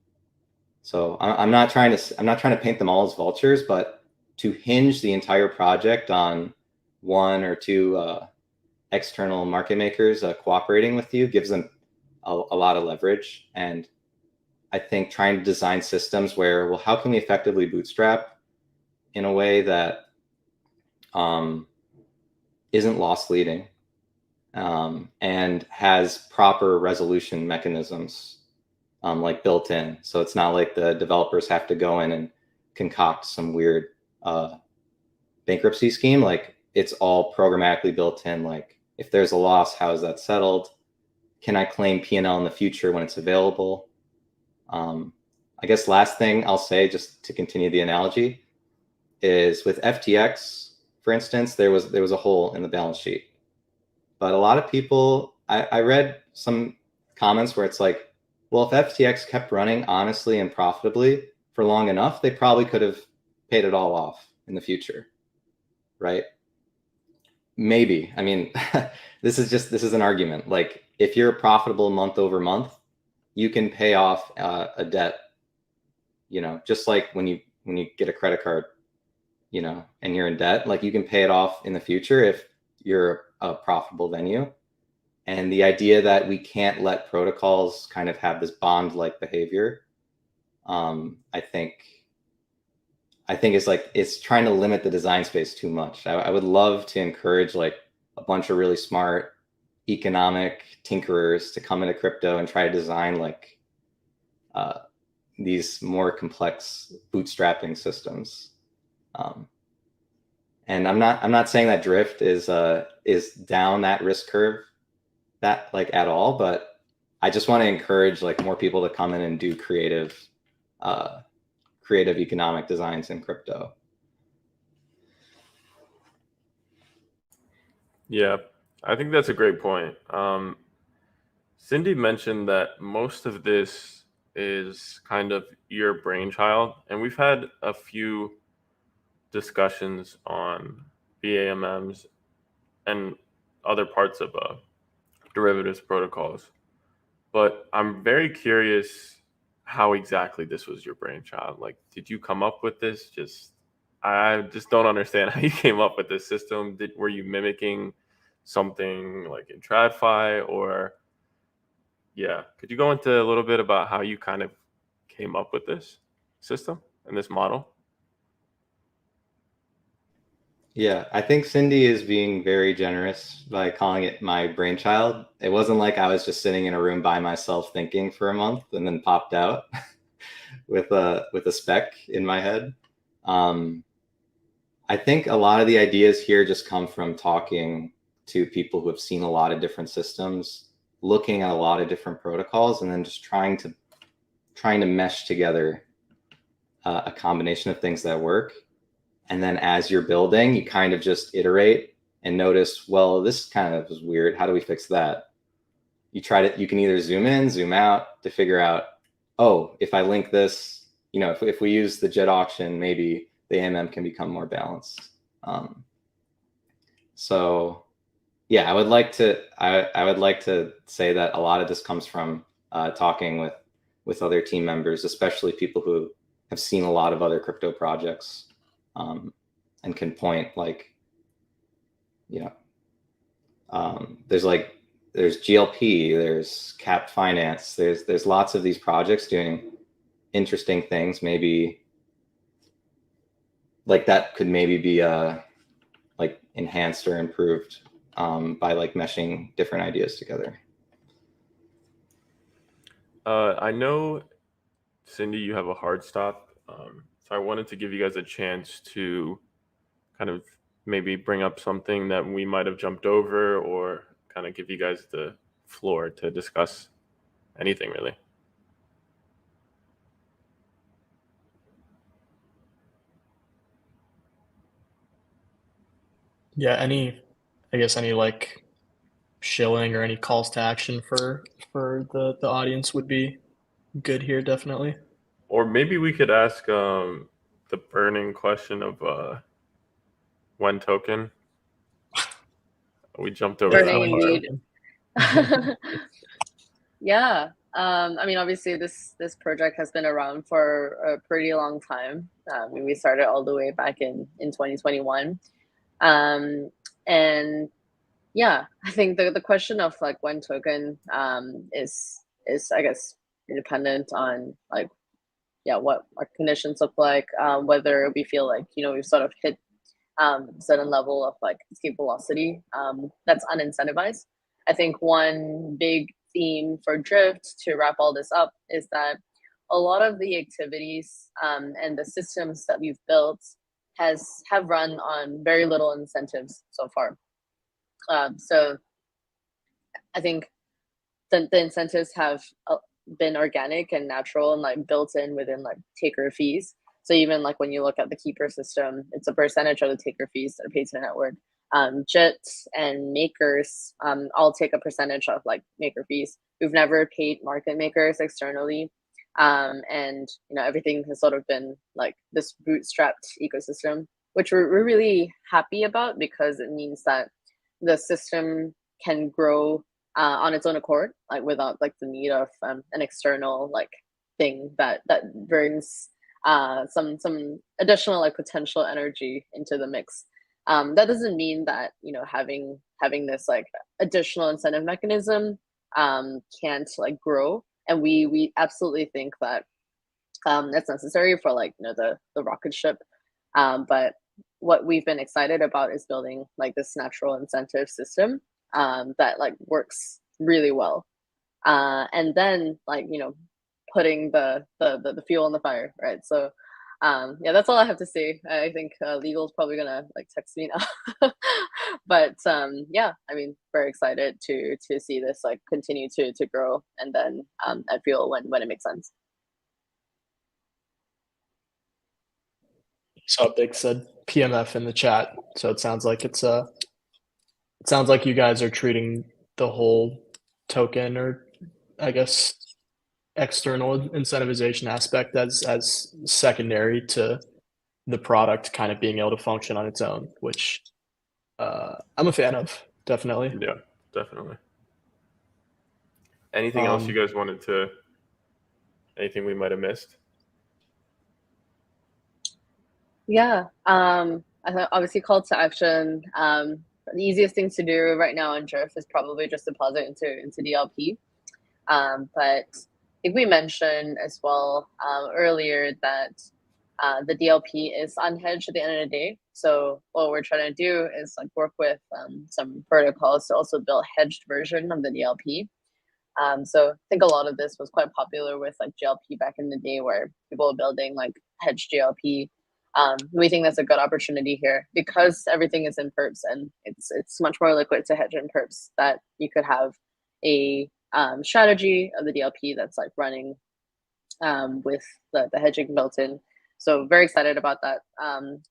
So I'm not trying to paint them all as vultures, but to hinge the entire project on one or two external market makers cooperating with you gives them a lot of leverage. And I think trying to design systems where, well, how can we effectively bootstrap in a way that isn't loss leading and has proper resolution mechanisms like built in. So it's not like the developers have to go in and concoct some weird bankruptcy scheme. Like, it's all programmatically built in. Like, if there's a loss, how is that settled? Can I claim P&L in the future when it's available? I guess last thing I'll say, just to continue the analogy, is with FTX, for instance, there was a hole in the balance sheet. But a lot of people, I read some comments where it's like, well, if FTX kept running honestly and profitably for long enough, they probably could have paid it all off in the future, right? Maybe. I mean, this is an argument. Like, if you're profitable month over month, you can pay off a debt, just like when you get a credit card, and you're in debt, like, you can pay it off in the future if you're a profitable venue. And the idea that we can't let protocols kind of have this bond-like behavior, I think it's trying to limit the design space too much. I would love to encourage like a bunch of really smart economic tinkerers to come into crypto and try to design like these more complex bootstrapping systems. And I'm not saying that Drift is down that risk curve that like at all, but I just want to encourage like more people to come in and do creative economic designs in crypto. Yeah, I think that's a great point. Cindy mentioned that most of this is kind of your brainchild, and we've had a few discussions on BAMMs and other parts of derivatives protocols. But I'm very curious how exactly this was your brainchild. Like, did you come up with this? I just don't understand how you came up with this system. Were you mimicking something like in TradFi, or yeah? Could you go into a little bit about how you kind of came up with this system and this model? Yeah, I think Cindy is being very generous by calling it my brainchild. It wasn't like I was just sitting in a room by myself thinking for a month and then popped out with a spec in my head. I think a lot of the ideas here just come from talking to people who have seen a lot of different systems, looking at a lot of different protocols, and then just trying to mesh together a combination of things that work. And then as you're building, you kind of just iterate and notice, well, this kind of is weird. How do we fix that? You can either zoom in, zoom out to figure out, oh, if I link this, if we use the jet auction, maybe the AMM can become more balanced. So yeah, I would like to say that a lot of this comes from talking with other team members, especially people who have seen a lot of other crypto projects. And can point like, there's GLP, there's Cap Finance, there's lots of these projects doing interesting things. Maybe like that could maybe be like enhanced or improved by like meshing different ideas together. I know Cindy, you have a hard stop. So I wanted to give you guys a chance to kind of maybe bring up something that we might have jumped over, or kind of give you guys the floor to discuss anything really. Yeah, any like shilling or any calls to action for the audience would be good here, definitely. Or maybe we could ask the burning question of when token. We jumped over that Burning part. indeed. Yeah. I mean, obviously, this project has been around for a pretty long time. We started all the way back in 2021, and yeah, I think the question of like when token is I guess dependent on like what our conditions look like, whether we feel like we've sort of hit certain level of like escape velocity that's unincentivized. I think one big theme for Drift, to wrap all this up, is that a lot of the activities and the systems that we've built have run on very little incentives so far. So I think the incentives have been organic and natural and like built in within like taker fees. So even like when you look at the keeper system, it's a percentage of the taker fees that are paid to the network. JITs and makers all take a percentage of like maker fees. We've never paid market makers externally. And everything has sort of been like this bootstrapped ecosystem, which we're really happy about, because it means that the system can grow on its own accord, like without like the need of an external like thing that brings some additional like potential energy into the mix. That doesn't mean that having this like additional incentive mechanism can't like grow, and we absolutely think that that's necessary for like the rocket ship. But what we've been excited about is building like this natural incentive system that like works really well, and then like putting the fuel on the fire, right? So yeah, that's all I have to say. I think legal's probably gonna like text me now. But yeah, I mean, very excited to see this like continue to grow, and then I feel when it makes sense. So Big said PMF in the chat. So it sounds like you guys are treating the whole token, or I guess external incentivization aspect, as secondary to the product kind of being able to function on its own, which I'm a fan of, definitely. Yeah, definitely. Anything else you guys wanted to? Anything we might have missed? Yeah. I thought obviously call to action. The easiest thing to do right now in Drift is probably just deposit into DLP. But I think we mentioned as well earlier that the DLP is unhedged at the end of the day. So what we're trying to do is like work with some protocols to also build hedged version of the DLP. So I think a lot of this was quite popular with like GLP back in the day, where people were building like hedged GLP. We think that's a good opportunity here, because everything is in perps, and it's much more liquid to hedge in perps, that you could have a strategy of the DLP that's like running with the hedging built in. So very excited about that.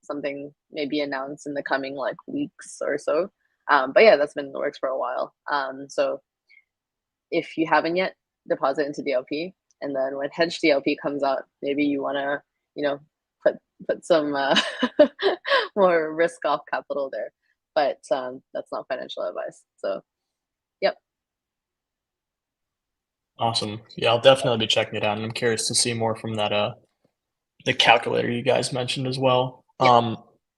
Something maybe announced in the coming like weeks or so. But yeah, that's been in the works for a while. So if you haven't yet, deposit into DLP, and then when hedge DLP comes out, maybe you want to put some more risk off capital there. But that's not financial advice. So yep. Awesome. Yeah, I'll definitely be checking it out, and I'm curious to see more from that the calculator you guys mentioned as well. Yeah.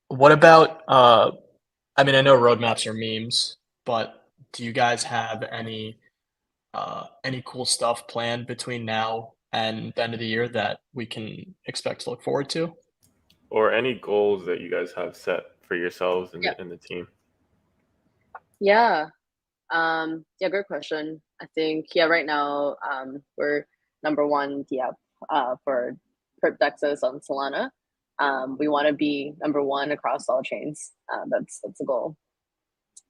What about I mean, I know roadmaps are memes, but do you guys have any cool stuff planned between now and the end of the year that we can expect to look forward to? Or any goals that you guys have set for yourselves and the team? Yeah. Yeah, great question. I think right now we're number one, for perp dexes on Solana. We want to be #1 across all chains. That's a goal.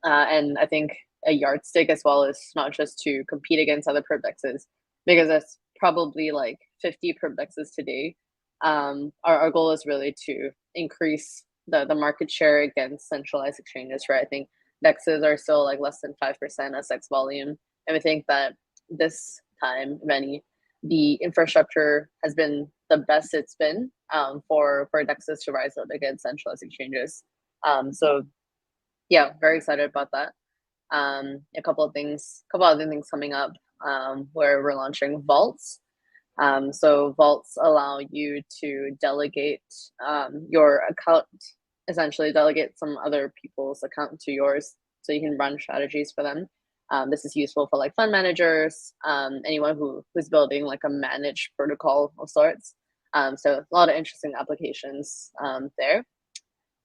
And I think a yardstick as well is not just to compete against other perp dexes, because that's probably like 50 perp dexes today. Our goal is really to increase the market share against centralized exchanges, right? I think dexes are still like less than 5% SX volume. And we think that this time, if any, the infrastructure has been the best it's been for dexes to rise up against centralized exchanges. So yeah, very excited about that. A couple other things coming up, where we're launching vaults. So vaults allow you to delegate your account, essentially delegate some other people's account to yours, so you can run strategies for them. This is useful for like fund managers, anyone who's building like a managed protocol of sorts. So a lot of interesting applications there.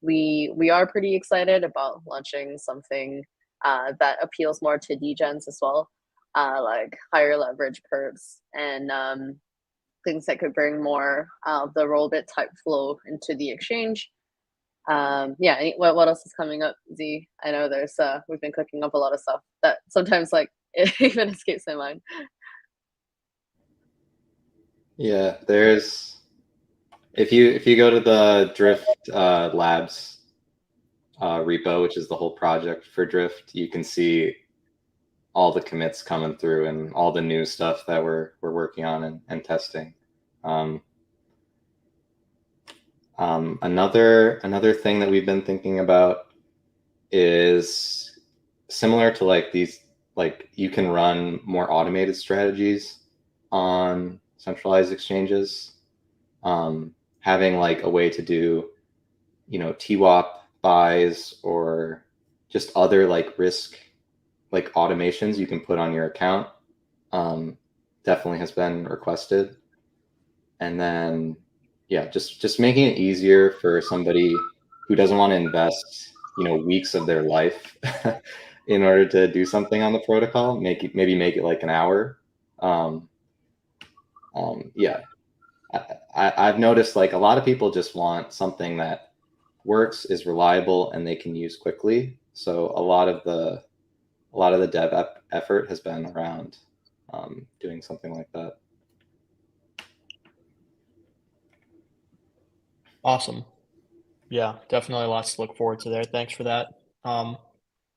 We are pretty excited about launching something that appeals more to degens as well, like higher leverage perps and things that could bring more of the rollbit type flow into the exchange. Yeah, what else is coming up, Z? I know there's we've been cooking up a lot of stuff that sometimes like it even escapes my mind. Yeah, there's if you go to the Drift Labs repo, which is the whole project for Drift, you can see all the commits coming through and all the new stuff that we're working on and testing. Another thing that we've been thinking about is similar to like these, like you can run more automated strategies on centralized exchanges. Having like a way to do, TWAP buys or just other like risk, like automations you can put on your account, definitely has been requested. And then, yeah, just making it easier for somebody who doesn't want to invest, weeks of their life in order to do something on the protocol. Maybe make it like an hour. Yeah, I've noticed like a lot of people just want something that works, is reliable, and they can use quickly. So a lot of the dev effort has been around doing something like that. Awesome. Yeah, definitely lots to look forward to there. Thanks for that.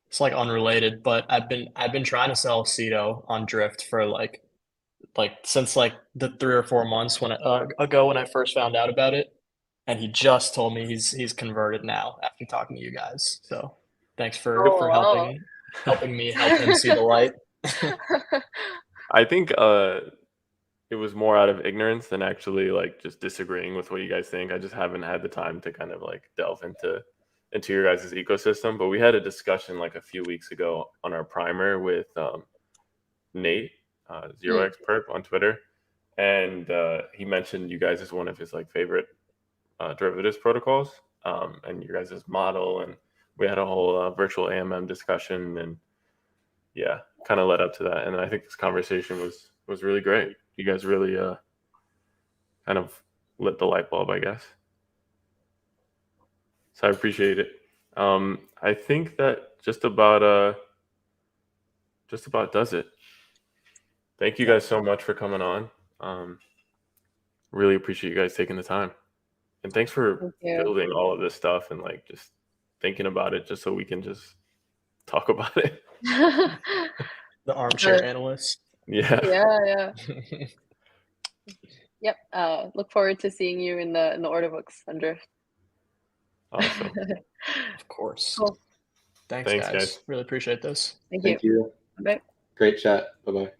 It's like unrelated, but I've been trying to sell Cedo on Drift for like since like the 3 or 4 months ago when I first found out about it, and he just told me he's converted now after talking to you guys. So thanks for Oh, wow. helping me help him see the light. I think it was more out of ignorance than actually like just disagreeing with what you guys think. I just haven't had the time to kind of like delve into your guys' ecosystem. But we had a discussion like a few weeks ago on our primer with Nate, 0x Perp on Twitter, and he mentioned you guys as one of his like favorite derivatives protocols, and your guys' model, and we had a whole virtual AMM discussion, and yeah, kind of led up to that. And I think this conversation was really great. You guys really kind of lit the light bulb, I guess. So I appreciate it. I think that just about does it. Thank you guys so much for coming on. Really appreciate you guys taking the time. And thanks for building all of this stuff and like just thinking about it just so we can just talk about it. The armchair analyst. Yeah. Yeah. Yep. Look forward to seeing you in the order books on Drift. Awesome. Of course. Cool. Thanks guys. Really appreciate this. Thank you. Bye. Great chat. Bye-bye.